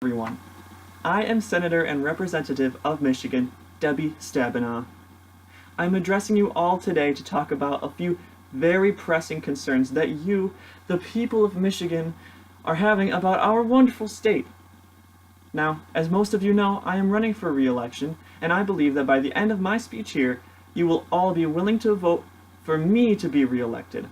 Everyone. I am Senator and Representative of Michigan, Debbie Stabenow. I'm addressing you all today to talk about a few very pressing concerns that you, the people of Michigan, are having about our wonderful state. Now, as most of you know, I am running for re-election, and I believe that by the end of my speech here, you will all be willing to vote for me to be re-elected.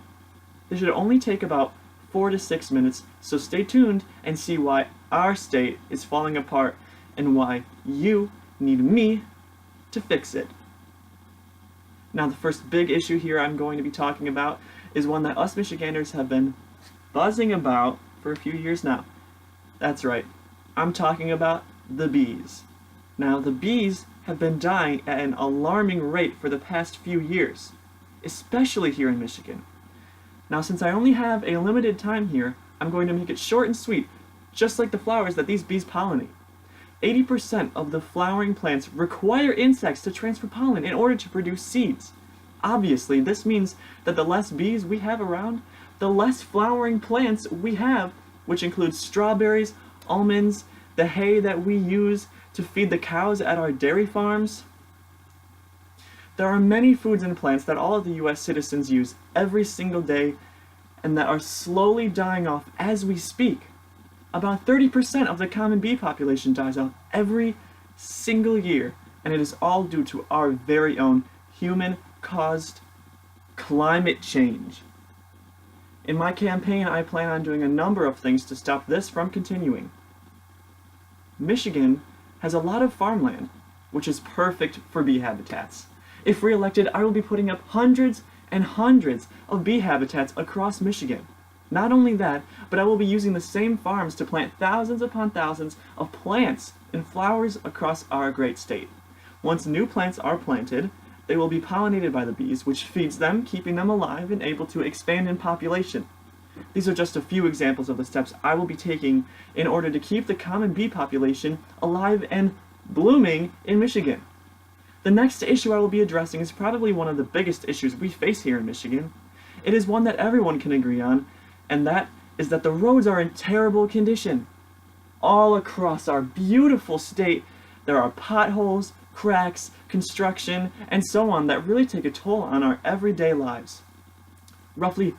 This should only take about 4 to 6 minutes, so stay tuned and see why our state is falling apart and why you need me to fix it. Now, the first big issue here I'm going to be talking about is one that us Michiganders have been buzzing about for a few years now. That's right, I'm talking about the bees. Now, the bees have been dying at an alarming rate for the past few years, especially here in Michigan. Now, since I only have a limited time here, I'm going to make it short and sweet, just like the flowers that these bees pollinate. 80% of the flowering plants require insects to transfer pollen in order to produce seeds. Obviously, this means that the less bees we have around, the less flowering plants we have, which includes strawberries, almonds, the hay that we use to feed the cows at our dairy farms. There are many foods and plants that all of the US citizens use every single day and that are slowly dying off as we speak. About 30% of the common bee population dies off every single year, and it is all due to our very own human-caused climate change. In my campaign, I plan on doing a number of things to stop this from continuing. Michigan has a lot of farmland, which is perfect for bee habitats. If re-elected, I will be putting up hundreds and hundreds of bee habitats across Michigan. Not only that, but I will be using the same farms to plant thousands upon thousands of plants and flowers across our great state. Once new plants are planted, they will be pollinated by the bees, which feeds them, keeping them alive and able to expand in population. These are just a few examples of the steps I will be taking in order to keep the common bee population alive and blooming in Michigan. The next issue I will be addressing is probably one of the biggest issues we face here in Michigan. It is one that everyone can agree on, and that is that the roads are in terrible condition. All across our beautiful state, there are potholes, cracks, construction, and so on that really take a toll on our everyday lives. Roughly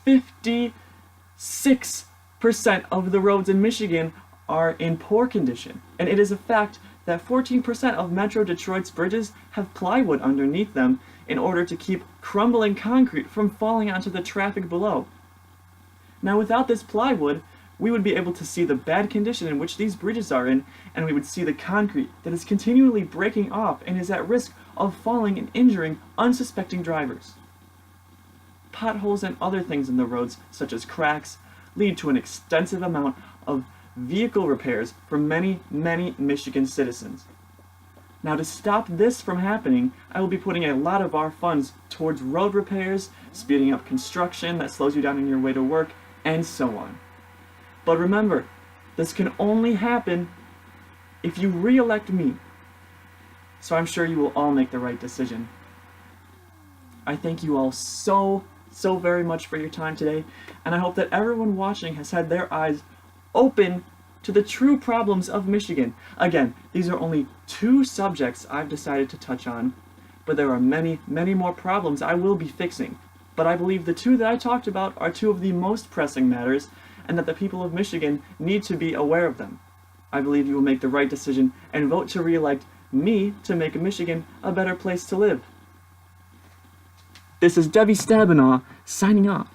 56% of the roads in Michigan are in poor condition, and it is a fact that 14% of Metro Detroit's bridges have plywood underneath them in order to keep crumbling concrete from falling onto the traffic below. Now, without this plywood, we would be able to see the bad condition in which these bridges are in, and we would see the concrete that is continually breaking off and is at risk of falling and injuring unsuspecting drivers. Potholes and other things in the roads, such as cracks, lead to an extensive amount of vehicle repairs for many, many Michigan citizens. Now, to stop this from happening, I will be putting a lot of our funds towards road repairs, speeding up construction that slows you down on your way to work, and so on. But remember, this can only happen if you re-elect me. So I'm sure you will all make the right decision. I thank you all so very much for your time today, and I hope that everyone watching has had their eyes open to the true problems of Michigan. Again, these are only 2 subjects I've decided to touch on, but there are many, many more problems I will be fixing. But I believe the 2 that I talked about are 2 of the most pressing matters, and that the people of Michigan need to be aware of them. I believe you will make the right decision and vote to re-elect me to make Michigan a better place to live. This is Debbie Stabenow signing off.